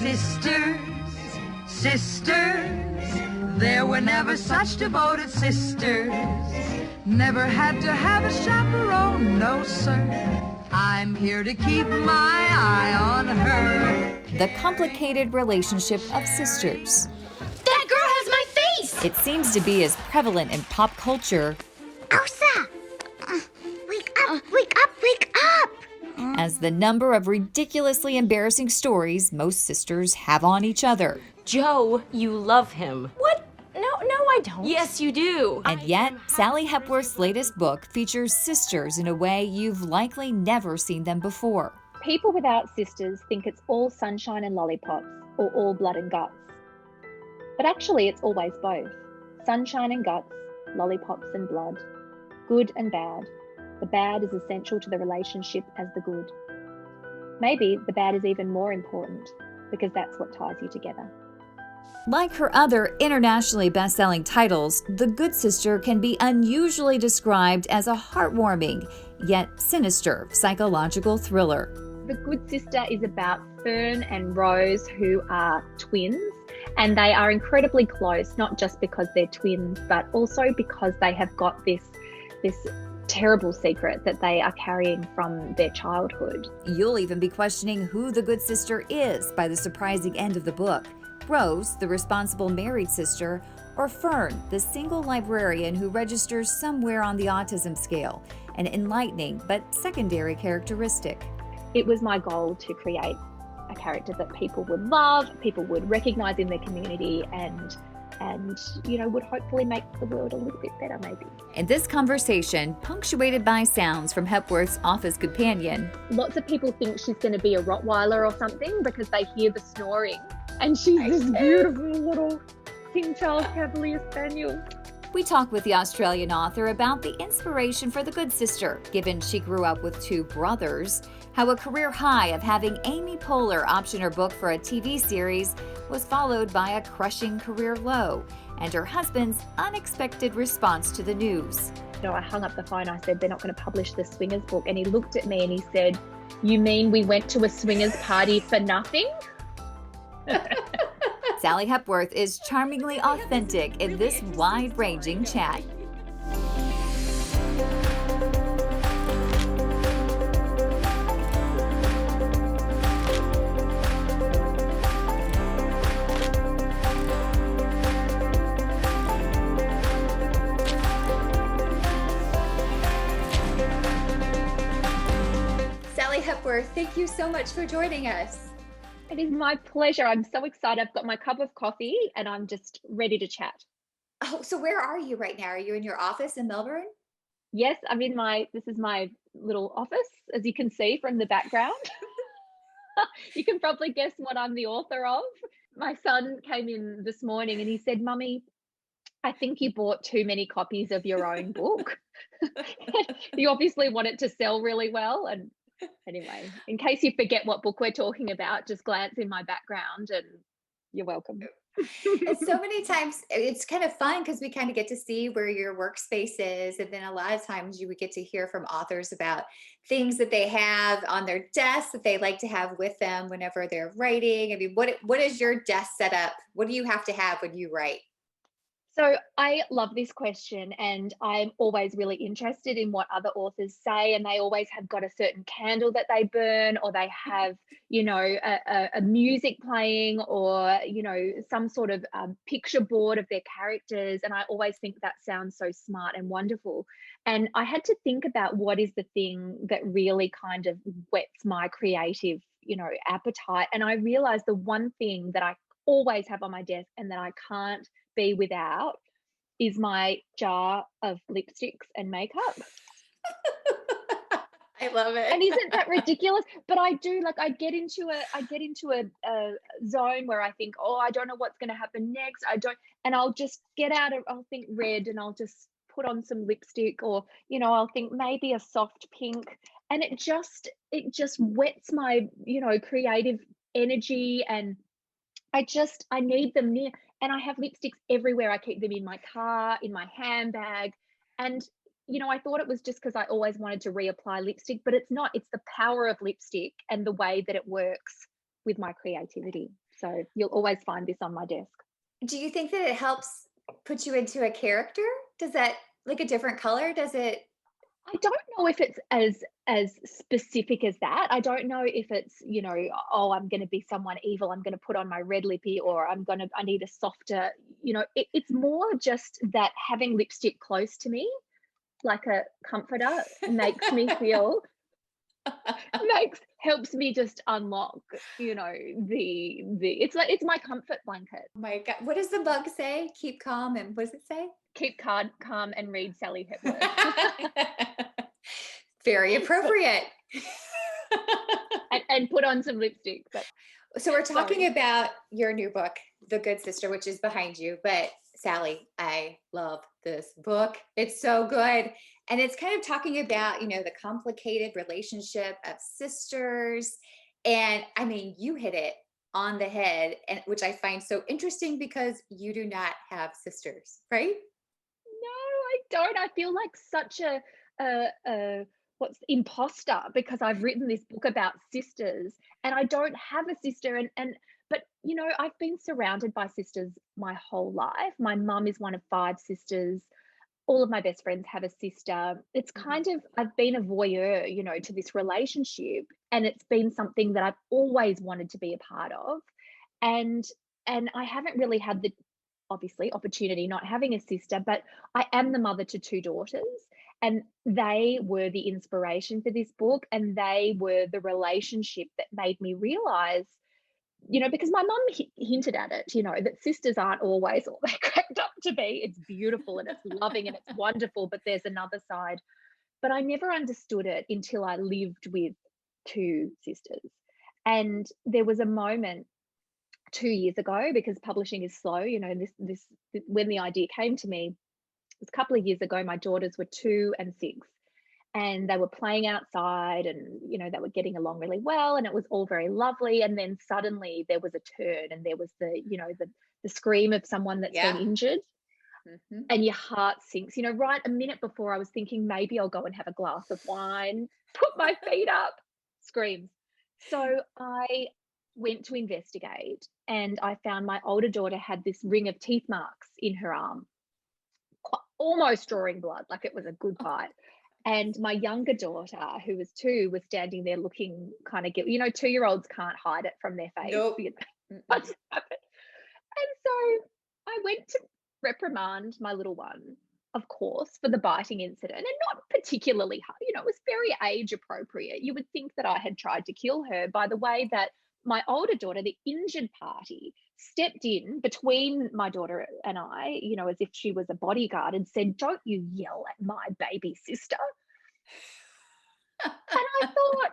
Sisters, sisters, there were never such devoted sisters. Never had to have a chaperone, no sir. I'm here to keep my eye on her. The complicated relationship of sisters. That girl has my face! It seems to be as prevalent in pop culture Elsa! Wake up, wake up, wake up! as the number of ridiculously embarrassing stories most sisters have on each other. Joe, you love him. What? No, I don't. Yes, you do. And yet, Sally Hepworth's latest book features sisters in a way you've likely never seen them before. People without sisters think it's all sunshine and lollipops or all blood and guts. But actually, it's always both. Sunshine and guts, lollipops and blood. Good and bad. The bad is essential to the relationship as the good. Maybe the bad is even more important because that's what ties you together. Like her other internationally best-selling titles, The Good Sister can be unusually described as a heartwarming, yet sinister psychological thriller. The Good Sister is about Fern and Rose, who are twins, and they are incredibly close, not just because they're twins, but also because they have got this terrible secret that they are carrying from their childhood. You'll even be questioning who the Good Sister is by the surprising end of the book. Rose, the responsible married sister, or Fern, the single librarian who registers somewhere on the autism scale, an enlightening but secondary characteristic. It was my goal to create a character that people would love, people would recognize in their community, and would hopefully make the world a little bit better maybe. In this conversation, punctuated by sounds from Hepworth's office companion, lots of people think she's going to be a Rottweiler or something because they hear the snoring, and she's this beautiful little King Charles Cavalier Spaniel. we talk with the Australian author about the inspiration for The Good Sister, given she grew up with two brothers, how a career high of having Amy Poehler option her book for a TV series was followed by a crushing career low, and her husband's unexpected response to the news. I hung up the phone. I said, they're not going to publish the swingers book. And he looked at me and he said, you mean we went to a swingers party for nothing? Sally Hepworth is charmingly authentic in this wide-ranging chat. Sally Hepworth, thank you so much for joining us. It is my pleasure. I'm so excited. I've got my cup of coffee and I'm just ready to chat. Oh, so where are you right now? Are you in your office in Melbourne? Yes, I'm in this is my little office, as you can see from the background. You can probably guess what I'm the author of. My son came in this morning and he said, Mummy, I think you bought too many copies of your own book. You obviously want it to sell really well. And anyway, in case you forget what book we're talking about, just glance in my background and you're welcome. And so many times it's kind of fun because we kind of get to see where your workspace is. And then a lot of times you would get to hear from authors about things that they have on their desk that they like to have with them whenever they're writing. I mean, what is your desk setup? What do you have to have when you write? So I love this question, and I'm always really interested in what other authors say, and they always have got a certain candle that they burn, or they have, a music playing, or, some sort of picture board of their characters. And I always think that sounds so smart and wonderful. And I had to think about what is the thing that really kind of whets my creative, appetite. And I realized the one thing that I always have on my desk and that I can't be without is my jar of lipsticks and makeup. I love it. And isn't that ridiculous? But I do, I get into a zone where I think, oh, I don't know what's going to happen next. And I'll just I'll think red, and I'll just put on some lipstick, or, I'll think maybe a soft pink, and it just whets my, creative energy. And I need them near. And I have lipsticks everywhere. I keep them in my car, in my handbag. And, I thought it was just because I always wanted to reapply lipstick, but it's not. It's the power of lipstick and the way that it works with my creativity. So you'll always find this on my desk. Do you think that it helps put you into a character? Does that, like a different color? Does it? I don't know if it's as specific as that. I don't know if it's, you know, oh, I'm going to be someone evil, I'm going to put on my red lippy, or I need a softer, you know, it's more just that having lipstick close to me, like a comforter, makes me feel helps me just unlock, you know, the it's my comfort blanket. Oh my God. What does the bug say? Keep calm, and what does it say? Keep calm and read Sally Hepworth. Very appropriate. and put on some lipstick. But so we're talking about your new book, The Good Sister, which is behind you. But Sally, I love this book. It's so good. And it's kind of talking about, you know, the complicated relationship of sisters. And I mean, you hit it on the head, and which I find so interesting because you do not have sisters, right? No, I don't. I feel like such a what's imposter, because I've written this book about sisters and I don't have a sister. But you know, I've been surrounded by sisters my whole life. My mum is one of 5 sisters. All of my best friends have a sister. It's kind of, I've been a voyeur, you know, to this relationship, and it's been something that I've always wanted to be a part of. And I haven't really had the, obviously, opportunity not having a sister, but I am the mother to 2 daughters, and they were the inspiration for this book, and they were the relationship that made me realize, you know, because my mum hinted at it, you know, that sisters aren't always all they're cracked up to be. It's beautiful and it's loving and it's wonderful, but there's another side. But I never understood it until I lived with 2 sisters. And there was a moment 2 years ago, because publishing is slow, you know, this when the idea came to me, it was a couple of years ago. My daughters were 2 and 6, and they were playing outside, and you know, they were getting along really well, and it was all very lovely. And then suddenly there was a turn, and there was the, you know, the scream of someone that's been injured. And your heart sinks, you know. Right a minute before, I was thinking maybe I'll go and have a glass of wine, put my feet up, screams. So I went to investigate, and I found my older daughter had this ring of teeth marks in her arm, almost drawing blood, like it was a good bite. And my younger daughter, who was 2, was standing there looking kind of guilty. You know, 2-year-olds can't hide it from their face. Nope. You know, what's happened? And so I went to reprimand my little one, of course, for the biting incident, and not particularly hard. You know, it was very age appropriate. You would think that I had tried to kill her by the way that my older daughter, the injured party, stepped in between my daughter and I, you know, as if she was a bodyguard, and said, "Don't you yell at my baby sister." And I thought,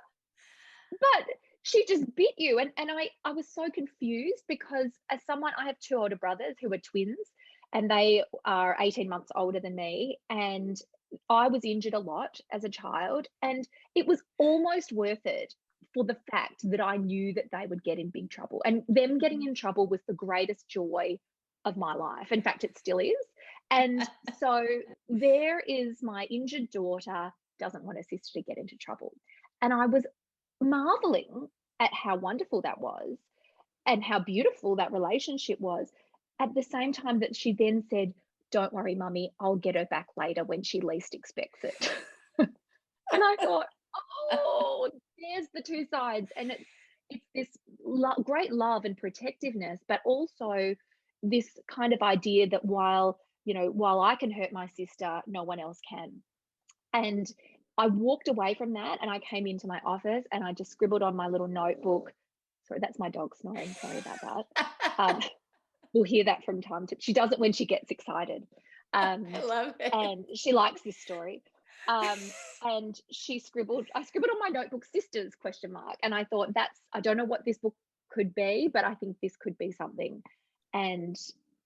but she just bit you. And I was so confused, because as someone, I have 2 older brothers who are twins, and they are 18 months older than me. And I was injured a lot as a child, and it was almost worth it for the fact that I knew that they would get in big trouble, and them getting in trouble was the greatest joy of my life. In fact, it still is. And so there is my injured daughter, doesn't want her sister to get into trouble. And I was marveling at how wonderful that was and how beautiful that relationship was, at the same time that she then said, "Don't worry, mummy, I'll get her back later when she least expects it." And I thought, oh, there's the 2 sides. And it's this great love and protectiveness, but also this kind of idea that while I can hurt my sister, no one else can. And I walked away from that, and I came into my office, and I just scribbled on my little notebook. Sorry, that's my dog snoring. Sorry about that. We'll hear that from time to time. She does it when she gets excited. I love it. And she likes this story. And I scribbled on my notebook, "Sisters?" ? And I thought, I don't know what this book could be, but I think this could be something. And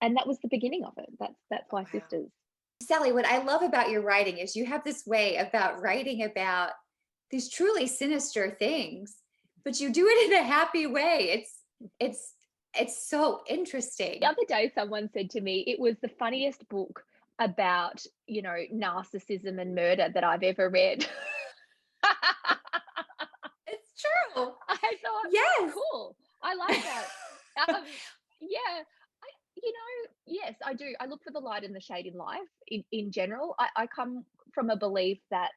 that was the beginning of it. That's why Sisters. Sally, what I love about your writing is you have this way about writing about these truly sinister things, but you do it in a happy way. It's so interesting. The other day, someone said to me, it was the funniest book about, you know, narcissism and murder that I've ever read. It's true. I thought, yes, cool. I like that. Yeah, yes, I do. I look for the light and the shade in life in general. I come from a belief that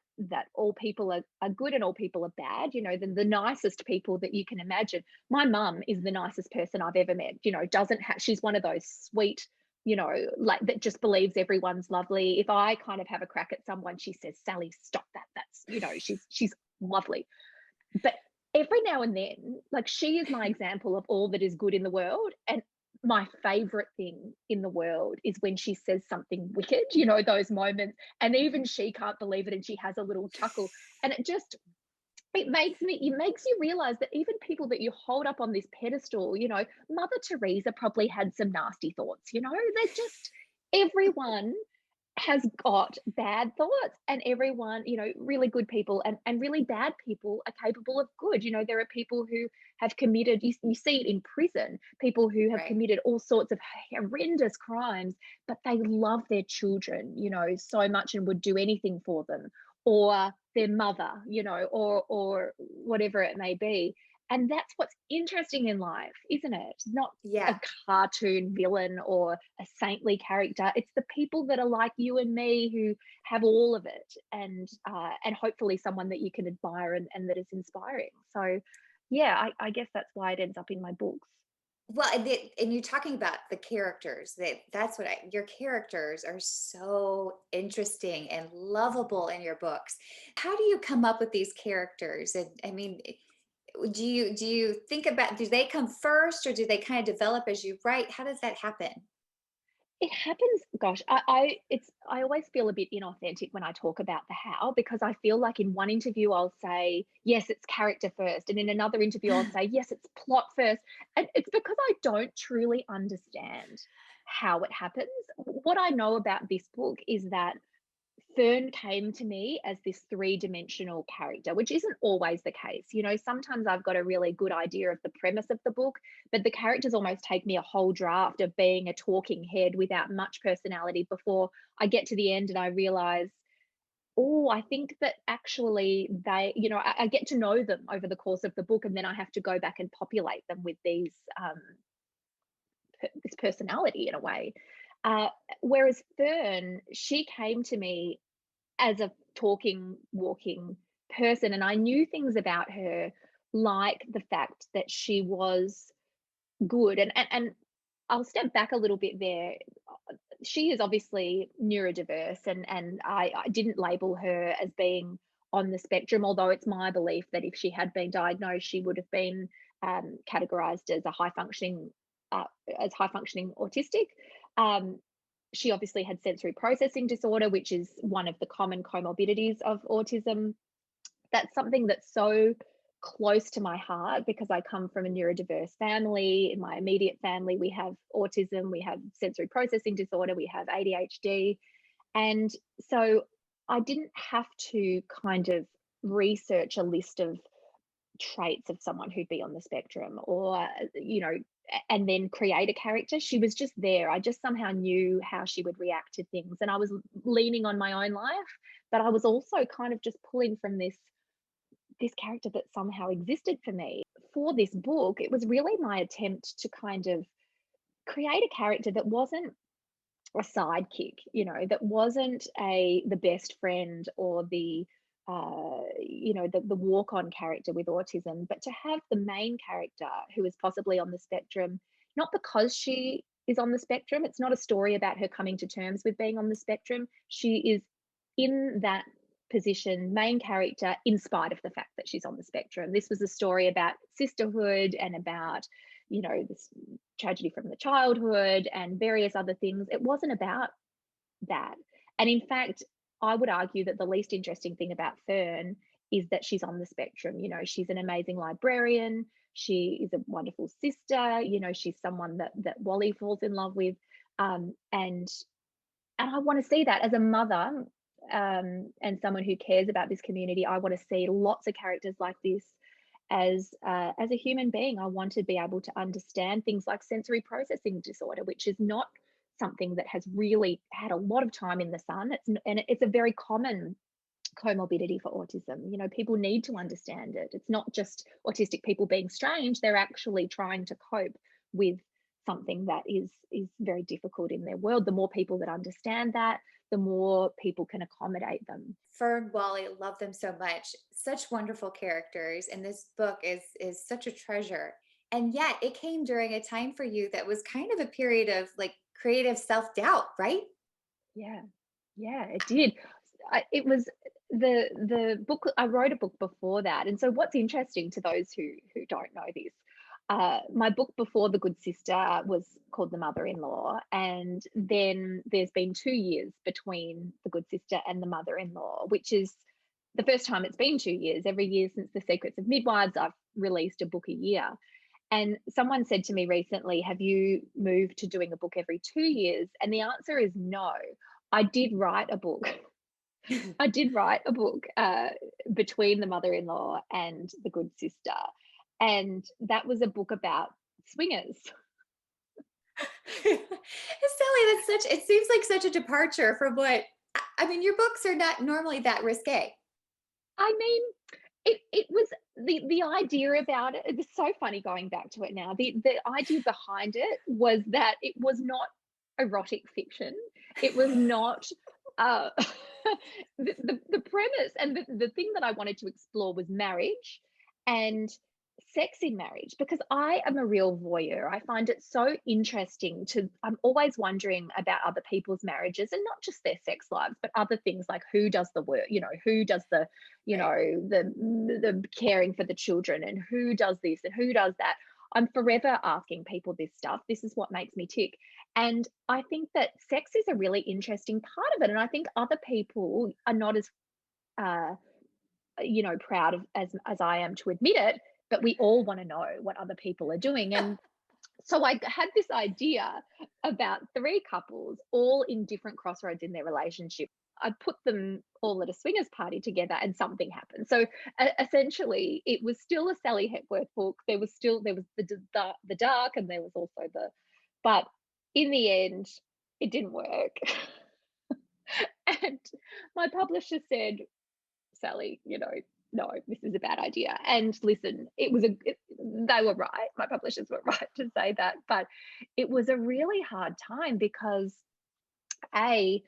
all people are good and all people are bad, the nicest people that you can imagine. My mum is the nicest person I've ever met, doesn't have, she's one of those sweet, like that just believes everyone's lovely. If I kind of have a crack at someone, she says, Sally, stop that. That's, she's lovely. But every now and then, like, she is my example of all that is good in the world. And my favorite thing in the world is when she says something wicked, those moments, and even she can't believe it and she has a little chuckle. And it makes you realize that even people that you hold up on this pedestal, Mother Teresa probably had some nasty thoughts, they're just, everyone has got bad thoughts, and everyone, really good people and really bad people are capable of good. There are people who have committed, you see it in prison, people who have Right. committed all sorts of horrendous crimes, but they love their children, so much and would do anything for them, or their mother, or whatever it may be. And that's what's interesting in life, isn't it? Not Yeah. a cartoon villain or a saintly character. It's the people that are like you and me who have all of it, and hopefully someone that you can admire and that is inspiring. So, yeah, I guess that's why it ends up in my books. Well, and you're talking about the characters. That's what your characters are so interesting and lovable in your books. How do you come up with these characters? And I mean, do you think about, do they come first or do they kind of develop as you write? How does that happen? It happens, gosh, I always feel a bit inauthentic when I talk about the how, because I feel like in one interview I'll say, yes, it's character first. And in another interview I'll say, yes, it's plot first. And it's because I don't truly understand how it happens. What I know about this book is that Fern came to me as this three-dimensional character, which isn't always the case. Sometimes I've got a really good idea of the premise of the book, but the characters almost take me a whole draft of being a talking head without much personality before I get to the end and I realize, oh, I think that actually they, I get to know them over the course of the book, and then I have to go back and populate them with this personality in a way. Whereas Fern, she came to me as a talking, walking person. And I knew things about her, like the fact that she was good. And I'll step back a little bit there. She is obviously neurodiverse, and I didn't label her as being on the spectrum, although it's my belief that if she had been diagnosed, she would have been categorized as high functioning autistic. Um, she obviously had sensory processing disorder, which is one of the common comorbidities of autism. That's something that's so close to my heart because I come from a neurodiverse family. In my immediate family, we have autism, we have sensory processing disorder, we have ADHD. And so I didn't have to kind of research a list of traits of someone who'd be on the spectrum, or and then create a character. She was just there. I just somehow knew how she would react to things, and I was leaning on my own life, but I was also kind of just pulling from this character that somehow existed for me. For this book, it was really my attempt to kind of create a character that wasn't a sidekick, that wasn't the best friend or the the walk-on character with autism, but to have the main character who is possibly on the spectrum, not because she is on the spectrum. It's not a story about her coming to terms with being on the spectrum. She is in that position, main character, in spite of the fact that she's on the spectrum. This was a story about sisterhood and about, this tragedy from the childhood and various other things. It wasn't about that. And in fact, I would argue that the least interesting thing about Fern is that she's on the spectrum. She's an amazing librarian. She is a wonderful sister. She's someone that Wally falls in love with. And I want to see that as a mother, and someone who cares about this community. I want to see lots of characters like this as a human being. I want to be able to understand things like sensory processing disorder, which is not something that has really had a lot of time in the sun. It's a very common comorbidity for autism. You know, people need to understand it. It's not just autistic people being strange, they're actually trying to cope with something that is very difficult in their world. The more people that understand that, the more people can accommodate them. Fern, Wally, love them so much. Such wonderful characters, and this book is such a treasure. And yet, it came during a time for you that was kind of a period of like creative self-doubt, right? Yeah, it did. It was the book. I wrote a book before that, and so what's interesting to those who don't know this, my book before The Good Sister was called The Mother-in-Law, and then there's been 2 years between The Good Sister and The Mother-in-Law, which is the first time it's been 2 years. Every year since The Secrets of Midwives, I've released a book a year. And someone said to me recently, have you moved to doing a book every 2 years? And the answer is no. I did write a book. I did write a book between The Mother-in-Law and The Good Sister. And that was a book about swingers. Sally, it seems like such a departure from what, I mean, your books are not normally that risque. I mean, it was the idea about it. It's so funny going back to it now. The idea behind it was that it was not erotic fiction. It was not the premise, and the thing that I wanted to explore was marriage and sex in marriage, because I am a real voyeur. I find it so interesting I'm always wondering about other people's marriages, and not just their sex lives, but other things like who does the work, who does the, the caring for the children, and who does this and who does that. I'm forever asking people this stuff. This is what makes me tick. And I think that sex is a really interesting part of it. And I think other people are not as, proud of as I am to admit it, but we all want to know what other people are doing. And so I had this idea about 3 couples all in different crossroads in their relationship. I put them all at a swingers party together, and something happened. So essentially, it was still a Sally Hepworth book. There was the dark, and there was also but in the end, it didn't work. And my publisher said, Sally, no, this is a bad idea. And listen, they were right. My publishers were right to say that, but it was a really hard time because I'd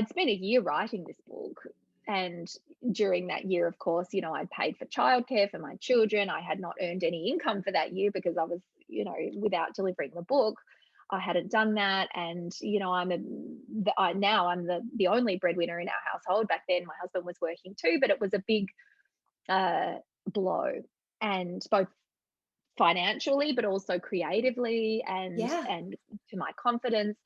spent a year writing this book. And during that year, of course, I'd paid for childcare for my children. I had not earned any income for that year because I was, without delivering the book. I hadn't done that, and I'm the only breadwinner in our household. Back then, my husband was working too, but it was a big blow, and both financially, but also creatively, and to my confidence.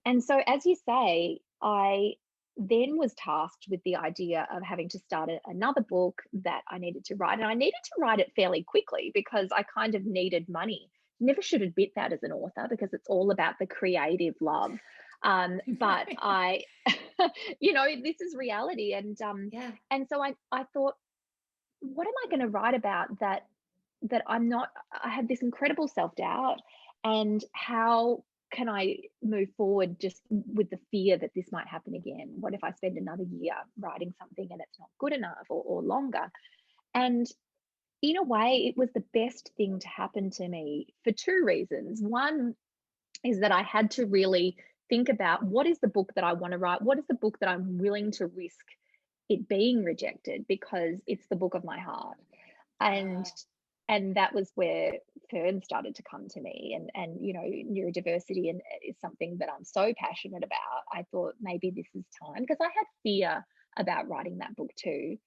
And so, as you say, I then was tasked with the idea of having to start another book that I needed to write, and I needed to write it fairly quickly because I kind of needed money. Never should admit that as an author, because it's all about the creative love. But I, this is reality. And so I thought, what am I going to write about that I have this incredible self-doubt, and how can I move forward just with the fear that this might happen again? What if I spend another year writing something and it's not good enough, or longer? And in a way, it was the best thing to happen to me for 2 reasons. One is that I had to really think about, what is the book that I want to write? What is the book that I'm willing to risk it being rejected, because it's the book of my heart. And that was where Fern started to come to me, and neurodiversity is something that I'm so passionate about. I thought maybe this is time, because I had fear about writing that book too.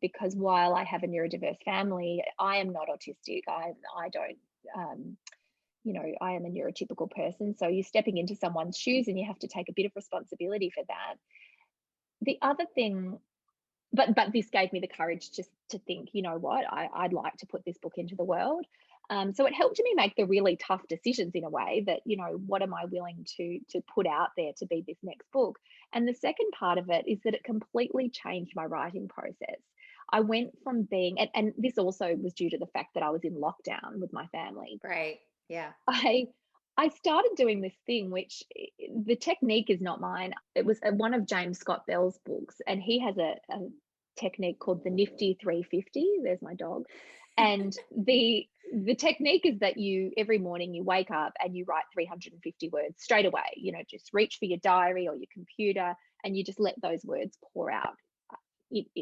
Because while I have a neurodiverse family, I am not autistic. I don't, I am a neurotypical person. So you're stepping into someone's shoes, and you have to take a bit of responsibility for that. The other thing, but this gave me the courage just to think, what, I'd like to put this book into the world. So it helped me make the really tough decisions in a way that, what am I willing to put out there to be this next book? And the second part of it is that it completely changed my writing process. I went from being, and this also was due to the fact that I was in lockdown with my family. Right. Yeah. I started doing this thing, which the technique is not mine. It was one of James Scott Bell's books, and he has a technique called the Nifty 350. There's my dog. And the technique is that you every morning you wake up and you write 350 words straight away. Just reach for your diary or your computer and you just let those words pour out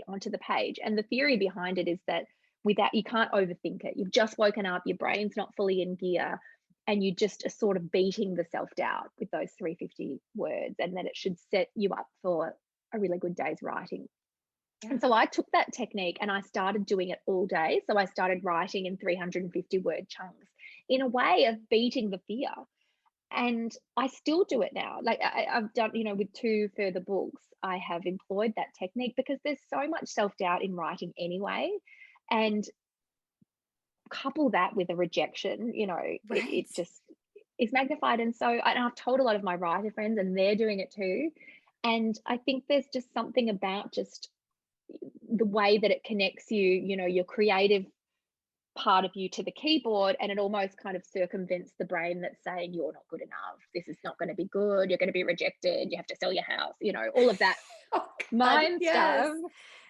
onto the page. And the theory behind it is that you can't overthink it. You've just woken up, your brain's not fully in gear, and you just are sort of beating the self-doubt with those 350 words, and then it should set you up for a really good day's writing. Yeah. And so I took that technique and I started doing it all day. So I started writing in 350 word chunks in a way of beating the fear. And I still do it now. Like I've done, with 2 further books, I have employed that technique because there's so much self-doubt in writing anyway. And couple that with a rejection, right. it just is magnified. And so I've told a lot of my writer friends and they're doing it too. And I think there's just something about just the way that it connects you, your creative part of you to the keyboard, and it almost kind of circumvents the brain that's saying you're not good enough, this is not going to be good, you're going to be rejected, you have to sell your house, all of that mind stuff.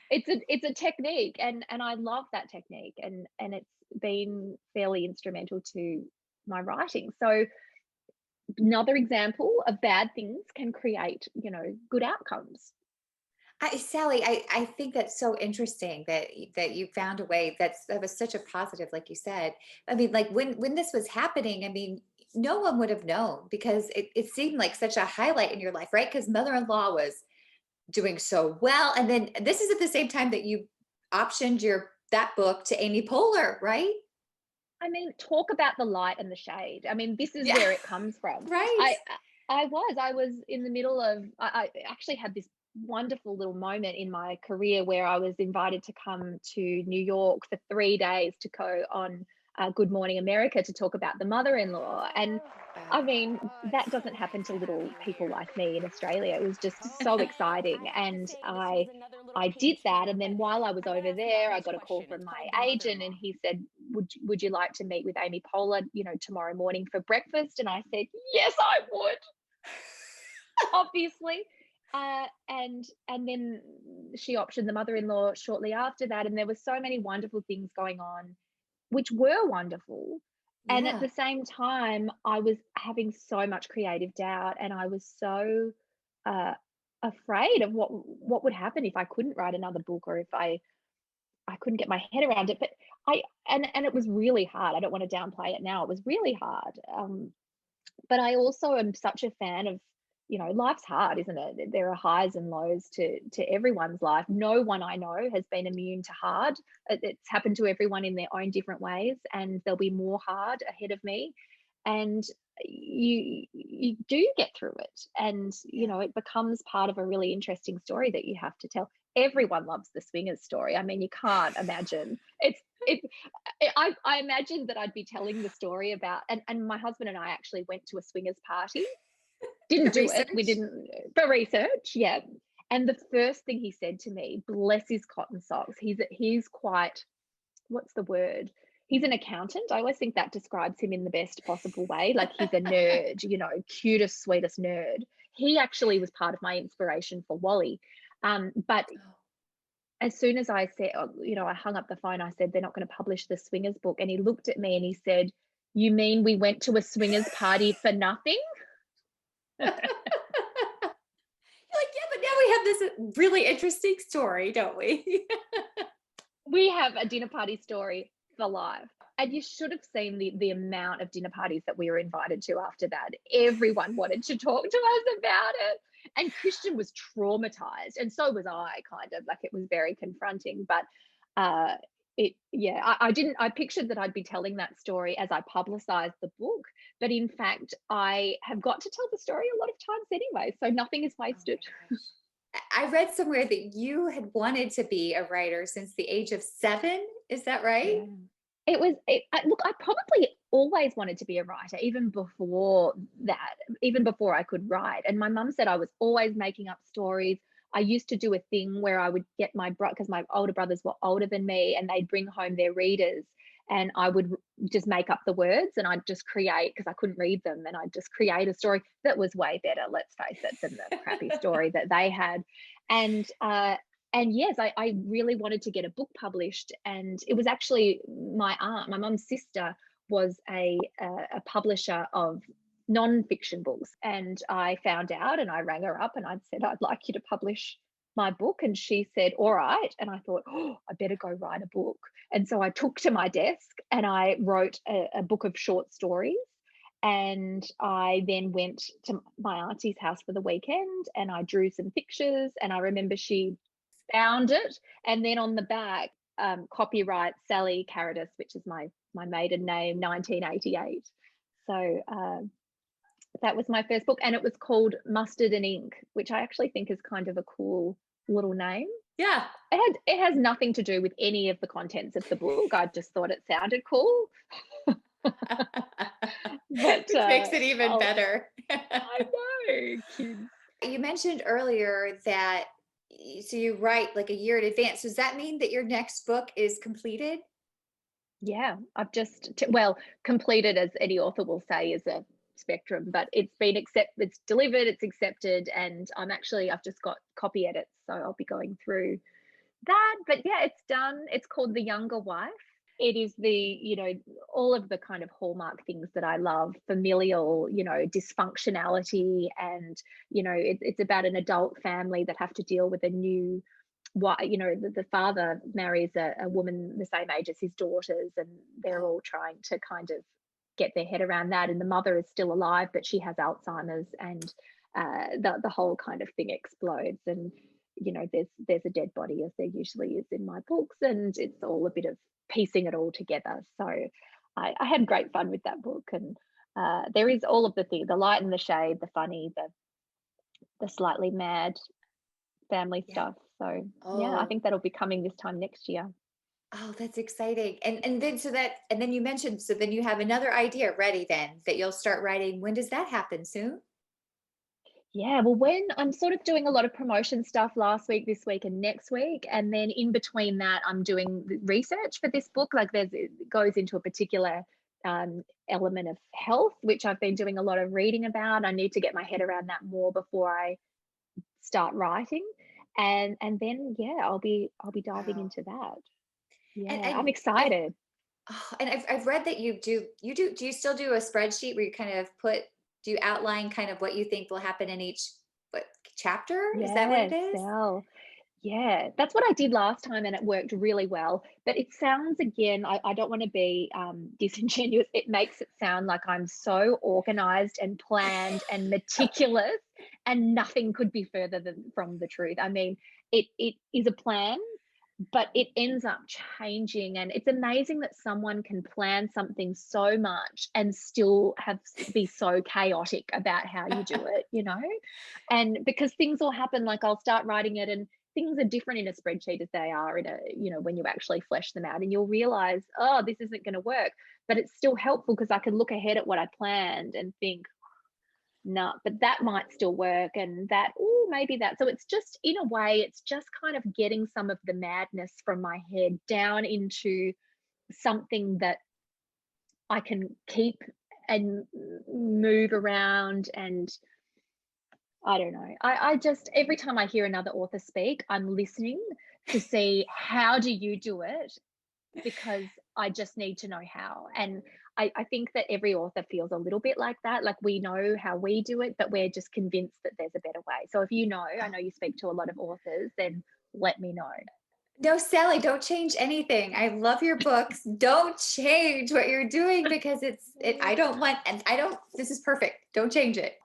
It's a technique, and I love that technique, and it's been fairly instrumental to my writing. So another example of bad things can create good outcomes. Sally, I think that's so interesting that you found a way that was such a positive, like you said. I mean, like when this was happening, I mean, no one would have known because it seemed like such a highlight in your life, right? Because mother-in-law was doing so well. And then this is at the same time that you optioned that book to Amy Poehler, right? I mean, talk about the light and the shade. I mean, this is where it comes from. Right. I was in the middle of, I actually had this wonderful little moment in my career where I was invited to come to New York for 3 days to go on Good Morning America to talk about the mother-in-law. And I mean, that doesn't happen to little people like me in Australia. It was just so exciting. And I did that. And then while I was over there, I got a call from my agent and he said, would you like to meet with Amy Poehler, tomorrow morning for breakfast? And I said, yes, I would. Obviously. And then she optioned the mother-in-law shortly after that. And there were so many wonderful things going on, which were wonderful. Yeah. And at the same time, I was having so much creative doubt, and I was so afraid of what would happen if I couldn't write another book, or if I couldn't get my head around it. But and it was really hard. I don't want to downplay it now. It was really hard. But I also am such a fan of, life's hard, isn't it? There are highs and lows to everyone's life. No one I know has been immune to hard. It's happened to everyone in their own different ways, and there'll be more hard ahead of me. And you do get through it, and it becomes part of a really interesting story that you have to tell. Everyone loves the swingers story. I mean, you can't imagine I imagined that I'd be telling the story about, and my husband and I actually went to a swingers party. Didn't do it. We didn't, for research. Yeah. And the first thing he said to me, bless his cotton socks, he's quite, what's the word? He's an accountant. I always think that describes him in the best possible way. Like, he's a nerd, cutest, sweetest nerd. He actually was part of my inspiration for Wally. But as soon as I said, I hung up the phone, I said, they're not going to publish the swingers book. And he looked at me and he said, you mean we went to a swingers party for nothing? You're like, yeah, but now we have this really interesting story, don't we? We have a dinner party story for life. And you should have seen the amount of dinner parties that we were invited to after that. Everyone wanted to talk to us about it. And Christian was traumatized, and so was I, kind of. Like, it was very confronting. But I pictured that I'd be telling that story as I publicized the book, but in fact I have got to tell the story a lot of times anyway, so nothing is wasted. I read somewhere that you had wanted to be a writer since the age of 7. Is that right? Yeah. Look, I probably always wanted to be a writer, even before I could write. And my mum said I was always making up stories. I used to do a thing where I would get because my older brothers were older than me, and they'd bring home their readers, and I would just make up the words, and I'd just create, because I couldn't read them, and I'd just create a story that was way better, let's face it, than the crappy story that they had. And yes, I really wanted to get a book published, and it was actually my aunt, my mum's sister, was a publisher of non-fiction books, and I found out, and I rang her up and I said, I'd like you to publish my book, and she said, all right. And I thought, oh, I better go write a book. And so I took to my desk and I wrote a book of short stories. And I then went to my auntie's house for the weekend, and I drew some pictures, and I remember she found it, and then on the back, copyright Sally Hepworth, which is my maiden name, 1988. So that was my first book, and it was called Mustard and Ink, which I actually think is kind of a cool little name. Yeah. It has nothing to do with any of the contents of the book. I just thought it sounded cool. Which makes it even better. I know, kids. You mentioned earlier that, so you write like a year in advance. Does that mean that your next book is completed? Yeah, I've just, completed, as any author will say, is a spectrum, but it's been it's delivered, it's accepted, and I've just got copy edits, so I'll be going through that. But yeah, it's done. It's called The Younger Wife. It is all of the kind of hallmark things that I love: familial, dysfunctionality, and it's about an adult family that have to deal with a new, the father marries a woman the same age as his daughters, and they're all trying to kind of get their head around that, and the mother is still alive, but she has Alzheimer's, and the whole kind of thing explodes, and there's a dead body, as there usually is in my books, and it's all a bit of piecing it all together. So I had great fun with that book, and there is all of the things, the light and the shade, the funny, the slightly mad family stuff. So yeah, I think that'll be coming this time next year. Oh, that's exciting. And then you mentioned, so then you have another idea ready then that you'll start writing. When does that happen? Soon? Yeah, well, when I'm sort of doing a lot of promotion stuff last week, this week, and next week, and then in between that, I'm doing research for this book. Like it goes into a particular element of health, which I've been doing a lot of reading about. I need to get my head around that more before I start writing, and then I'll be diving into that. Yeah, and I'm excited. I've read that do you still do a spreadsheet where you kind of do you outline kind of what you think will happen in each chapter? Is that what it is? Yeah, that's what I did last time, and it worked really well. But it sounds, again, I don't want to be disingenuous. It makes it sound like I'm so organized and planned and meticulous, and nothing could be further from the truth. I mean, it is a plan, but it ends up changing, and it's amazing that someone can plan something so much and still be so chaotic about how you do it, and because things will happen, like I'll start writing it and things are different in a spreadsheet as they are in when you actually flesh them out, and you'll realize, oh, this isn't going to work, but it's still helpful because I can look ahead at what I planned and think, no, but that might still work, and that, maybe that. So it's just, in a way, it's just kind of getting some of the madness from my head down into something that I can keep and move around. And I don't know, I just, every time I hear another author speak, I'm listening to see, how do you do it? Because I just need to know how. And I think that every author feels a little bit like that. Like, we know how we do it, but we're just convinced that there's a better way. So if I know you speak to a lot of authors, then let me know. No, Sally, don't change anything. I love your books. Don't change what you're doing, because this is perfect. Don't change it.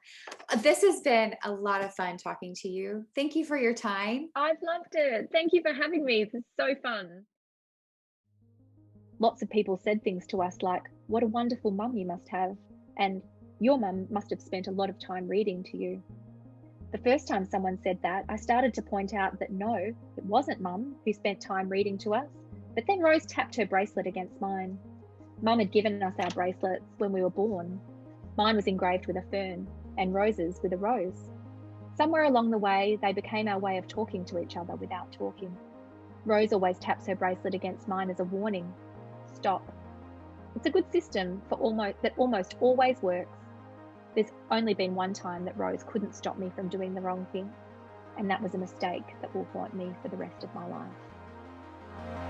This has been a lot of fun talking to you. Thank you for your time. I've loved it. Thank you for having me. This is so fun. Lots of people said things to us like, what a wonderful mum you must have, and your mum must have spent a lot of time reading to you. The first time someone said that, I started to point out that no, it wasn't Mum who spent time reading to us, but then Rose tapped her bracelet against mine. Mum had given us our bracelets when we were born. Mine was engraved with a fern, and Rose's with a rose. Somewhere along the way, they became our way of talking to each other without talking. Rose always taps her bracelet against mine as a warning. Stop. It's a good system for almost always works. There's only been one time that Rose couldn't stop me from doing the wrong thing, and that was a mistake that will haunt me for the rest of my life.